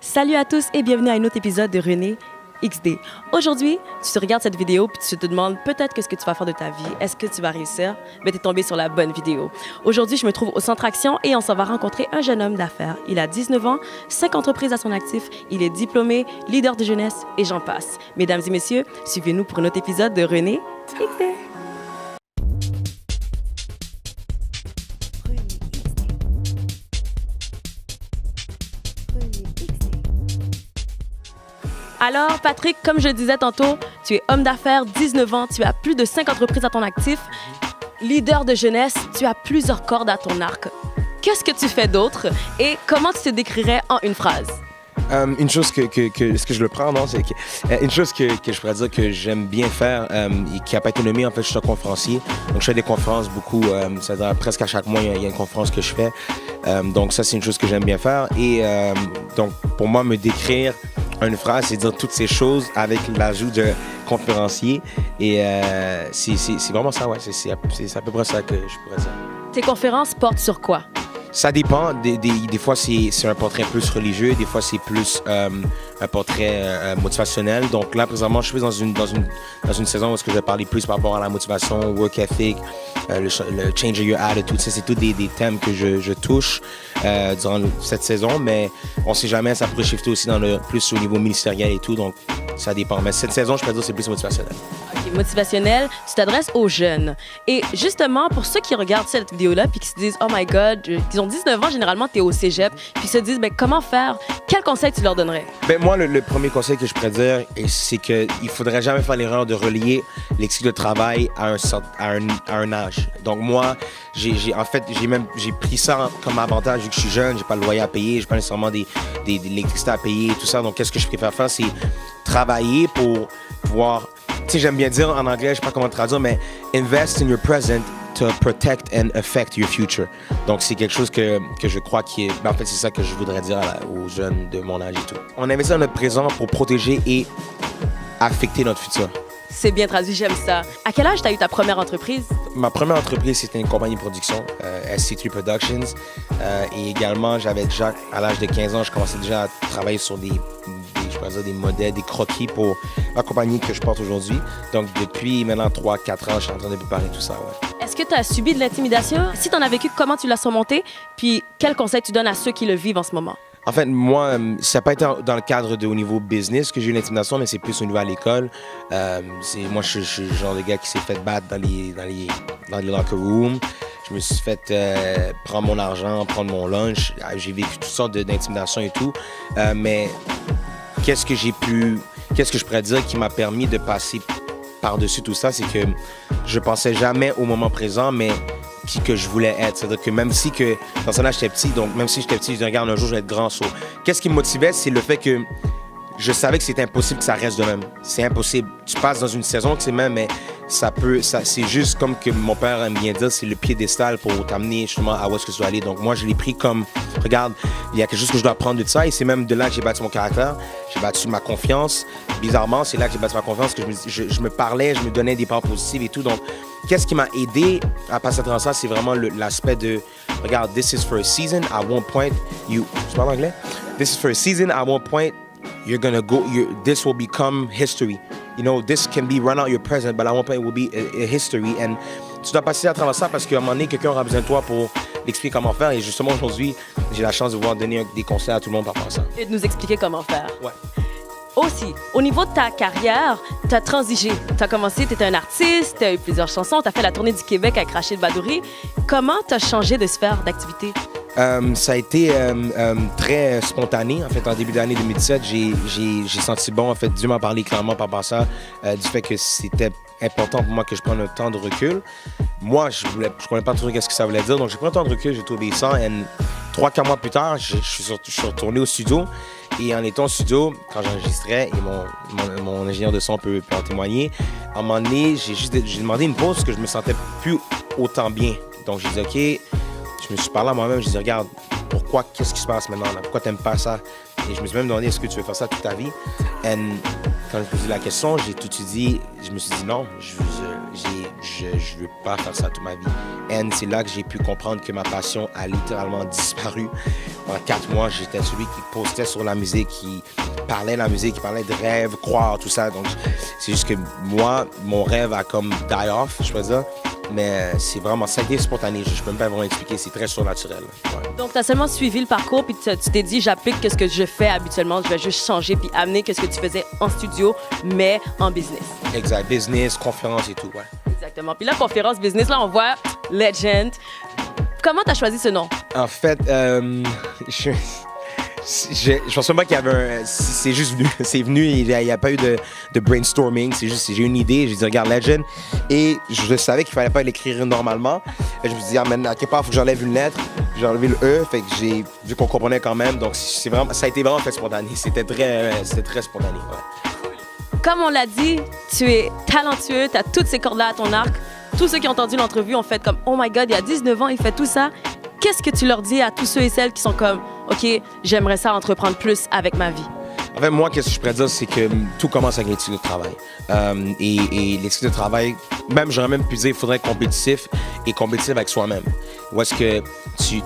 Salut à tous et bienvenue à un autre épisode de René XD. Aujourd'hui, tu te regardes cette vidéo puis tu te demandes peut-être qu'est-ce que tu vas faire de ta vie. Est-ce que tu vas réussir? Ben, t'es tombé sur la bonne vidéo. Aujourd'hui, je me trouve au Centre Action et on s'en va rencontrer un jeune homme d'affaires. Il a 19 ans, 5 entreprises à son actif, il est diplômé, leader de jeunesse et j'en passe. Mesdames et messieurs, suivez-nous pour un autre épisode de René XD. Alors, Patrick, comme je le disais tantôt, tu es homme d'affaires, 19 ans, tu as plus de 5 entreprises à ton actif, leader de jeunesse, tu as plusieurs cordes à ton arc. Qu'est-ce que tu fais d'autre et comment tu te décrirais en une phrase? Une chose est-ce que je le prends, non? C'est une chose que je pourrais dire que j'aime bien faire et qui n'a pas été nommée, en fait, je suis un conférencier. Donc, je fais des conférences beaucoup, c'est-à-dire presque à chaque mois, il y a une conférence que je fais. Donc, ça, c'est une chose que j'aime bien faire. Et donc, pour moi, me décrire une phrase, c'est dire toutes ces choses avec l'ajout de conférencier. Et c'est vraiment ça, ouais. C'est à peu près ça que je pourrais dire. Tes conférences portent sur quoi? Ça dépend. Des fois, c'est un portrait plus religieux. Des fois, c'est plus un portrait motivationnel. Donc là, présentement, je suis dans une saison où je vais parler plus par rapport à la motivation, work ethic, le change of your attitude. Ça, c'est tous des thèmes que je touche durant cette saison. Mais on ne sait jamais, ça pourrait shifter aussi plus au niveau ministériel et tout. Donc, ça dépend. Mais cette saison, je peux dire c'est plus motivationnel. OK, motivationnel, tu t'adresses aux jeunes. Et justement, pour ceux qui regardent cette vidéo-là puis qui se disent « Oh my God », qui ont 19 ans, généralement, tu es au cégep, puis se disent ben, « Comment faire? » Quel conseil tu leur donnerais? Ben, moi, le premier conseil que je pourrais dire, c'est qu'il ne faudrait jamais faire l'erreur de relier l'éthique de travail à un âge. Donc moi, j'ai pris ça comme avantage vu que je suis jeune, j'ai pas le loyer à payer, j'ai pas nécessairement de l'électricité à payer, tout ça. Donc qu'est-ce que je préfère faire, c'est travailler pour pouvoir, tu sais, j'aime bien dire en anglais, je sais pas comment traduire, mais invest in your present to protect and affect your future. Donc, c'est quelque chose que je crois qui est... Ben, en fait, c'est ça que je voudrais dire aux jeunes de mon âge et tout. On investit dans notre présent pour protéger et affecter notre futur. C'est bien traduit, j'aime ça. À quel âge tu as eu ta première entreprise? Ma première entreprise, c'était une compagnie de production, SC3 Productions. Et également, j'avais déjà, à l'âge de 15 ans, je commençais déjà à travailler sur des modèles, des croquis pour la compagnie que je porte aujourd'hui. Donc, depuis maintenant 3-4 ans, je suis en train de préparer tout ça, ouais. Est-ce que tu as subi de l'intimidation? Si tu en as vécu, comment tu l'as surmonté? Puis, quel conseil tu donnes à ceux qui le vivent en ce moment? En fait, moi, ça n'a pas été dans le cadre au niveau business que j'ai eu l'intimidation, mais c'est plus au niveau à l'école. Moi, je suis le genre de gars qui s'est fait battre dans les locker rooms. Je me suis fait prendre mon argent, prendre mon lunch. J'ai vécu toutes sortes d'intimidations et tout. Mais qu'est-ce que je pourrais dire qui m'a permis de passer par-dessus tout ça, c'est que je pensais jamais au moment présent, mais qui que je voulais être. C'est-à-dire que même si que dans ce temps-là, j'étais petit, donc même si j'étais petit, je disais, regarde, un jour, je vais être grand. Qu'est-ce qui me motivait, c'est le fait que je savais que c'était impossible que ça reste de même. C'est impossible. Tu passes dans une saison que c'est même, mais c'est juste comme que mon père aime bien dire, c'est le piédestal pour t'amener justement à où est-ce que tu dois aller. Donc moi, je l'ai pris comme, regarde, il y a quelque chose que je dois apprendre de ça et c'est même de là que j'ai bâti mon caractère. J'ai bâti ma confiance. Bizarrement, c'est là que j'ai bâti ma confiance, que je me parlais, je me donnais des paroles positives et tout. Donc, qu'est-ce qui m'a aidé à passer à travers ça, c'est vraiment l'aspect de, regarde, this is for a season, at one point, tu parles anglais? This is for a season, at one point, you're gonna go, this will become history. You know, this can be run out your present, but at one point it will be a history. And tu dois passer à travers ça parce qu'à un moment donné, quelqu'un aura besoin de toi pour l'expliquer comment faire. Et justement, aujourd'hui, j'ai la chance de pouvoir donner des conseils à tout le monde par rapport à ça. Et de nous expliquer comment faire. Ouais. Aussi, au niveau de ta carrière, tu as transigé. Tu as commencé, tu étais un artiste, tu as eu plusieurs chansons, tu as fait la tournée du Québec avec Rachid Badouri. Comment tu as changé de sphère d'activité? Ça a été très spontané. En fait, en début d'année 2017, j'ai senti bon. En fait, Dieu m'a parlé clairement par rapport à ça, du fait que c'était important pour moi que je prenne un temps de recul. Moi, je connais pas trop ce que ça voulait dire, donc j'ai pris un temps de recul, j'ai trouvé ça. Et 3-4 mois plus tard, je suis retourné au studio. Et en étant au studio, quand j'enregistrais, et mon ingénieur de son peut en témoigner, à un moment donné, j'ai demandé une pause parce que je me sentais plus autant bien. Donc, j'ai dit, OK, je me suis parlé à moi-même, je dis regarde, qu'est-ce qui se passe maintenant là? Pourquoi t'aimes pas ça? Et je me suis même demandé, est-ce que tu veux faire ça toute ta vie? Et quand je me posais la question, j'ai tout de suite dit, je me suis dit non, je veux pas faire ça toute ma vie. Et c'est là que j'ai pu comprendre que ma passion a littéralement disparu. Pendant 4 mois, j'étais celui qui postait sur la musique, qui parlait de la musique, qui parlait de rêves, croire, tout ça. Donc, c'est juste que moi, mon rêve a comme die off, je peux dire. Mais c'est vraiment, ça a été spontané. Je peux même pas vraiment expliquer, c'est très surnaturel. Ouais. Donc, tu as seulement suivi le parcours, puis tu t'es dit, j'applique ce que je fais habituellement, je vais juste changer, puis amener ce que tu faisais en studio, mais en business. Exact, business, conférence et tout, ouais. Exactement. Puis la conférence business, là, on voit Legend. Comment tu as choisi ce nom? En fait, je pense pas qu'il y avait c'est juste venu. C'est venu, il n'y a pas eu de brainstorming. C'est juste, j'ai une idée, j'ai dit, regarde, Legend. Et je savais qu'il fallait pas l'écrire normalement. Et je me suis dit, à quelque part, il faut que j'enlève une lettre. J'ai enlevé le E, fait que j'ai vu qu'on comprenait quand même. Donc, ça a été vraiment fait spontané. C'était très spontané, ouais. Comme on l'a dit, tu es talentueux, tu as toutes ces cordes-là à ton arc. Tous ceux qui ont entendu l'entrevue ont fait comme, oh my God, il y a 19 ans, il fait tout ça. Qu'est-ce que tu leur dis à tous ceux et celles qui sont comme, OK, j'aimerais ça entreprendre plus avec ma vie? En fait, moi, qu'est-ce que je pourrais dire, c'est que tout commence avec l'éthique de travail. Et l'éthique de travail, j'aurais même pu dire, il faudrait être compétitif et compétitif avec soi-même. Où est-ce que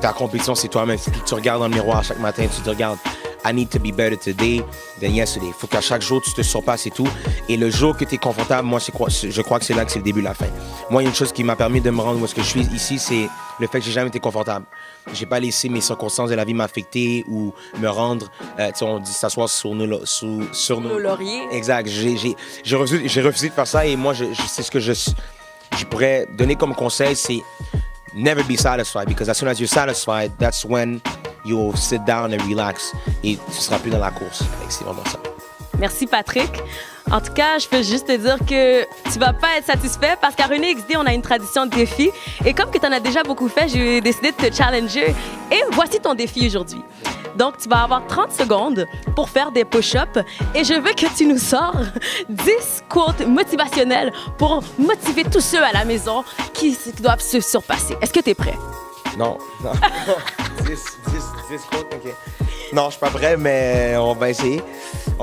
ta compétition, c'est toi-même. Tu regardes dans le miroir chaque matin, tu te regardes, I need to be better today than yesterday. Il faut qu'à chaque jour, tu te surpasses et tout. Et le jour que tu es confortable, moi, je crois que c'est là que c'est le début de la fin. Moi, il y a une chose qui m'a permis de me rendre où est-ce que je suis ici, c'est le fait que j'ai jamais été confortable. J'ai pas laissé mes circonstances de la vie m'affecter ou me rendre, on dit s'asseoir sur nos lauriers. Exact. J'ai refusé de faire ça et moi, c'est ce que je pourrais donner comme conseil, c'est never be satisfied because as soon as you're satisfied, that's when you'll sit down and relax et tu seras plus dans la course. C'est vraiment ça. Merci, Patrick. En tout cas, je peux juste te dire que tu vas pas être satisfait parce qu'à René XD, on a une tradition de défi. Et comme que tu en as déjà beaucoup fait, j'ai décidé de te challenger. Et voici ton défi aujourd'hui. Donc, tu vas avoir 30 secondes pour faire des push-ups et je veux que tu nous sors 10 quotes motivationnelles pour motiver tous ceux à la maison qui doivent se surpasser. Est-ce que tu es prêt? Non. 10 quotes, OK. Non, je suis pas prêt, mais on va essayer.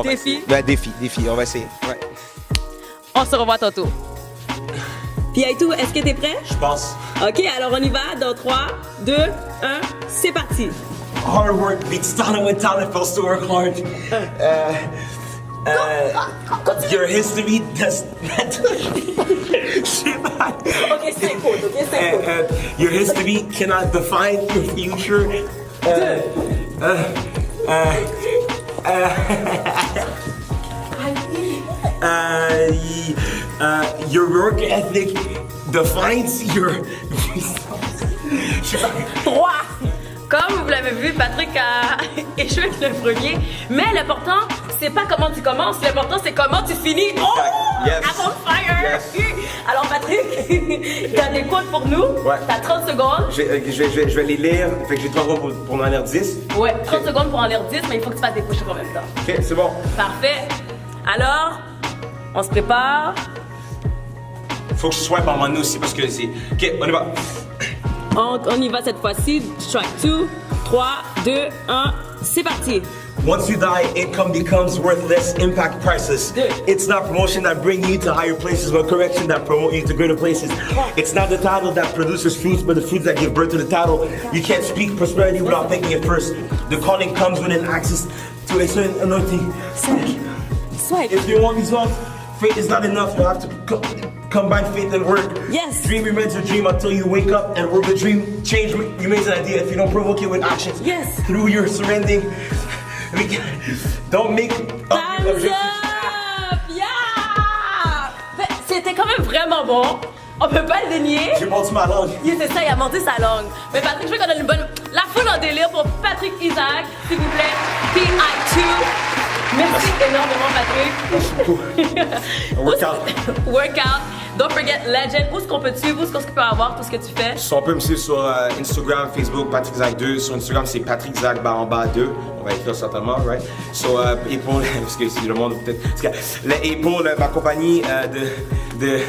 Défi? Défi, on va essayer. Ouais. On se revoit tantôt. Puis Aïtou, est-ce que tu es prêt? Je pense. OK, alors on y va dans 3, 2, 1, c'est parti. Hard work beats talent when talent fails to work hard. Your history does not. OK, 5 quotes, OK, 5 quotes. Your history cannot define your future. Your work ethic defines your. 3. Comme vous l'avez vu, Patrick a échoué avec le premier. Mais l'important, c'est pas comment tu commences, l'important, c'est comment tu finis. Oh! Yes. I'm on fire! Yes. Alors, Patrick, t'as des quotes pour nous. Ouais. T'as 30 secondes. Je vais les lire. Fait que j'ai 3 secondes pour en lire 10. Ouais, 30 secondes pour en lire 10, mais il faut que tu fasses des push-ups en même temps. OK, c'est bon. Parfait. Alors, on se prépare. Faut que je swipe en mano aussi parce que c'est. OK, on y va. On y va cette fois-ci. Strike 2, 3, 2, 1, c'est parti. Once you die, income becomes worthless, impact priceless. Good. It's not promotion that bring you to higher places, but correction that promote you to greater places. It's not the title that produces fruits, but the fruits that give birth to the title. You can't speak prosperity without thinking it first. The calling comes with an access to a certain anointing. Swipe. If you want results, faith is not enough. You have to combine faith and work. Yes. Dream remains a dream until you wake up and work the dream. Change remains an idea if you don't provoke it with actions. Yes. Through your surrendering. Don't make Time's up! Yeah! Ben, c'était quand même vraiment bon. On peut pas le dénier. J'ai mordu ma langue. C'est ça, il a monté sa langue. Mais Patrick, je veux qu'on donne une bonne... La foule en délire pour Patrick Isaac, s'il vous plaît. PI2. Merci énormément, Patrick. Workout. Workout. Don't forget Legend. Où est-ce qu'on peut te suivre? Où est-ce qu'on peut avoir tout ce que tu fais? On peut me suivre sur Instagram, Facebook, Patrick Zach 2. Sur Instagram, c'est Patrick Zach _ 2. On va écrire certainement, right? So, et pour, parce que si le monde peut-être. Et pour ma compagnie de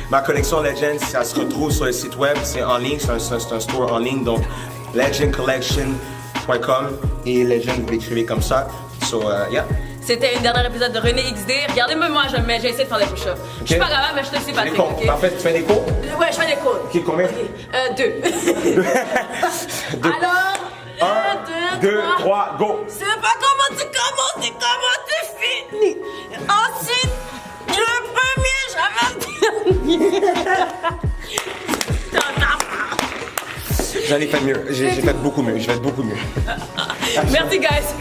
ma collection Legend, ça se retrouve sur le site web. C'est en ligne, c'est un store en ligne. Donc, legendcollection.com et Legend, vous l'écrivez comme ça. So, yeah. C'était un dernier épisode de René XD. Regardez-moi, moi, j'ai essayé de faire des push-ups. Je suis pas capable, mais je te suis, Patrick. En fait, tu fais des cours? Ouais, je fais des cours. Ok, combien? 2. Alors, 1, 2, 3, go! Je sais pas comment tu commences et comment tu finis. Ensuite, le premier, jamais le dernier. J'en ai fait mieux. J'ai fait beaucoup mieux. Je vais être beaucoup mieux. Merci, guys.